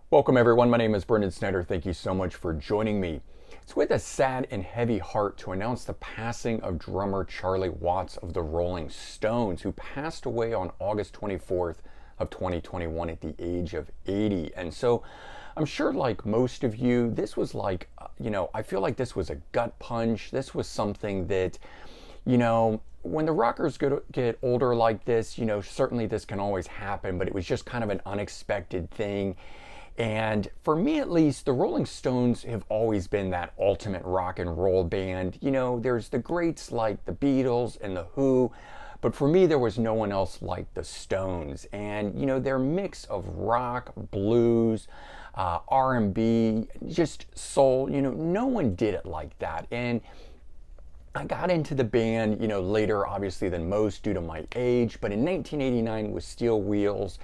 Welcome everyone, my name is Brendan Snyder. Thank you so much for joining me. It's with a sad and heavy heart to announce the passing of drummer Charlie Watts of the Rolling Stones, who passed away on August 24th of 2021 at the age of 80. And so I'm sure like most of you, this was like, I feel like this was a gut punch. This was something that, when the rockers get older like this, certainly this can always happen, but it was just kind of an unexpected thing. And for me at least, the Rolling Stones have always been that ultimate rock and roll band. There's the greats like the Beatles and the Who, but for me there was no one else like the Stones. And their mix of rock, blues, R&B, just soul, no one did it like that. And I got into the band, later obviously than most due to my age, but in 1989 with Steel Wheels.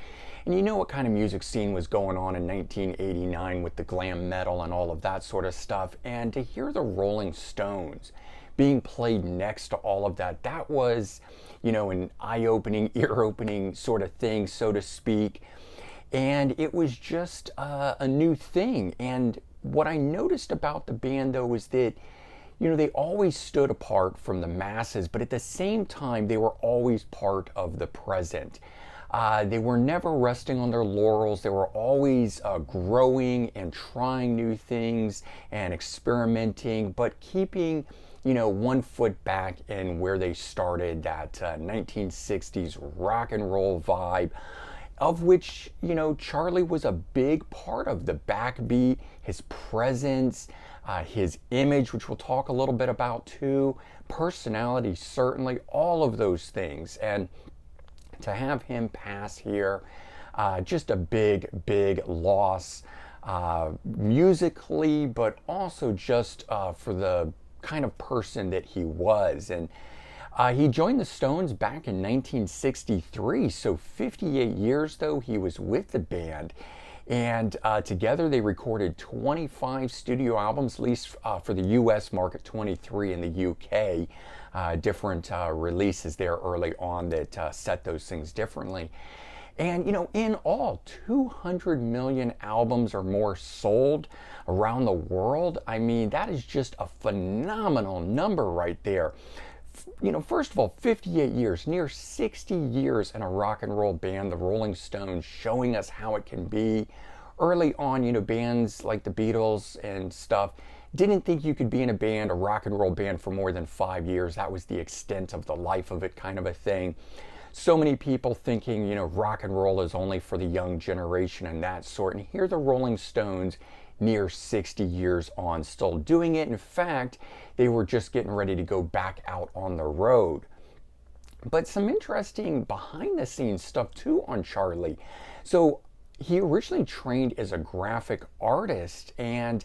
And you know what kind of music scene was going on in 1989 with the glam metal and all of that sort of stuff. And to hear the Rolling Stones being played next to all of that, that was, an eye-opening, ear-opening sort of thing, so to speak. And it was just a new thing. And what I noticed about the band, though, was that they always stood apart from the masses, but at the same time, they were always part of the present. They were never resting on their laurels. They were always growing and trying new things and experimenting, but keeping, one foot back in where they started, that 1960s rock and roll vibe, of which, Charlie was a big part of. The backbeat, his presence, his image, which we'll talk a little bit about too, personality, certainly, all of those things. And to have him pass here, just a big, big loss musically, but also just for the kind of person that he was. And he joined the Stones back in 1963, so 58 years though he was with the band. And together they recorded 25 studio albums, at least for the US market, 23 in the UK. Different releases there early on that set those things differently. And, in all, 200 million albums or more sold around the world. I mean, that is just a phenomenal number right there. First of all, 58 years, near 60 years in a rock and roll band, the Rolling Stones, showing us how it can be. Early on, bands like the Beatles and stuff didn't think you could be in a band, a rock and roll band, for more than 5 years. That was the extent of the life of it, kind of a thing. So many people thinking, rock and roll is only for the young generation and that sort. And here the Rolling Stones, near 60 years on, still doing it. In fact, they were just getting ready to go back out on the road. But some interesting behind the scenes stuff too on Charlie. So he originally trained as a graphic artist, and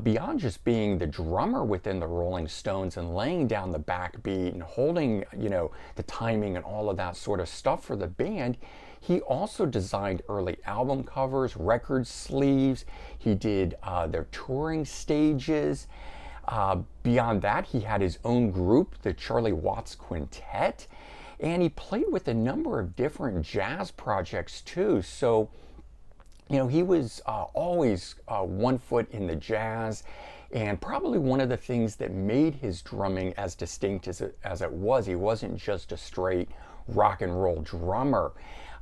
beyond just being the drummer within the Rolling Stones and laying down the backbeat and holding, the timing and all of that sort of stuff for the band, he also designed early album covers, record sleeves. He did their touring stages. Beyond that, he had his own group, the Charlie Watts Quintet, and he played with a number of different jazz projects too. So, he was always 1 foot in the jazz, and probably one of the things that made his drumming as distinct as it was, he wasn't just a straight rock and roll drummer.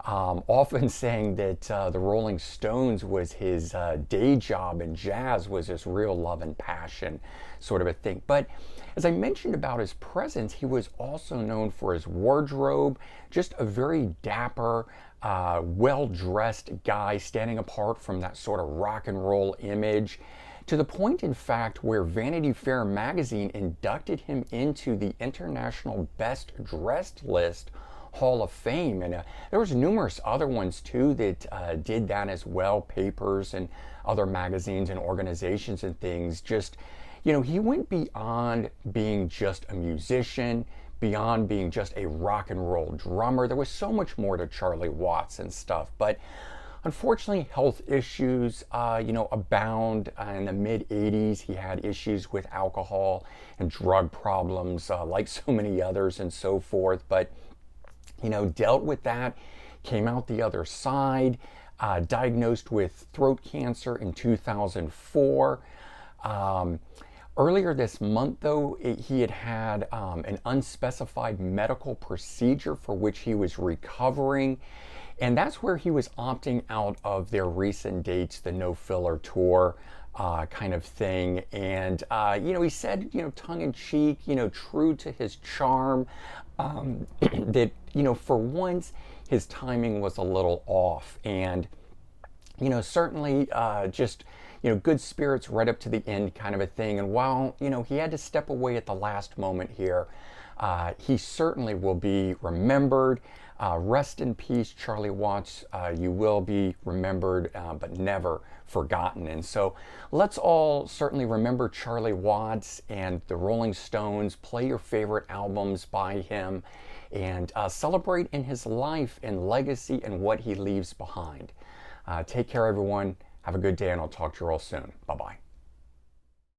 Often saying that the Rolling Stones was his day job and jazz was his real love and passion, sort of a thing. But as I mentioned about his presence, he was also known for his wardrobe, just a very dapper, well-dressed guy, standing apart from that sort of rock and roll image, to the point, in fact, where Vanity Fair magazine inducted him into the International Best Dressed list Hall of Fame. And there was numerous other ones too that did that as well, papers and other magazines and organizations and things. Just, he went beyond being just a musician, beyond being just a rock and roll drummer. There was so much more to Charlie Watts and stuff. But unfortunately, health issues, abound. In the mid-'80s, he had issues with alcohol and drug problems, like so many others and so forth. But, dealt with that, came out the other side. diagnosed with throat cancer in 2004. Earlier this month, though, he had had an unspecified medical procedure for which he was recovering. And that's where he was opting out of their recent dates, the No Filler Tour kind of thing. And, he said, tongue in cheek, true to his charm, that, for once, his timing was a little off. And, certainly just, good spirits right up to the end kind of a thing. And while, he had to step away at the last moment here, he certainly will be remembered. Rest in peace, Charlie Watts. You will be remembered, but never forgotten. And so let's all certainly remember Charlie Watts and the Rolling Stones. Play your favorite albums by him and celebrate in his life and legacy and what he leaves behind. Take care, everyone. Have a good day, and I'll talk to you all soon. Bye-bye.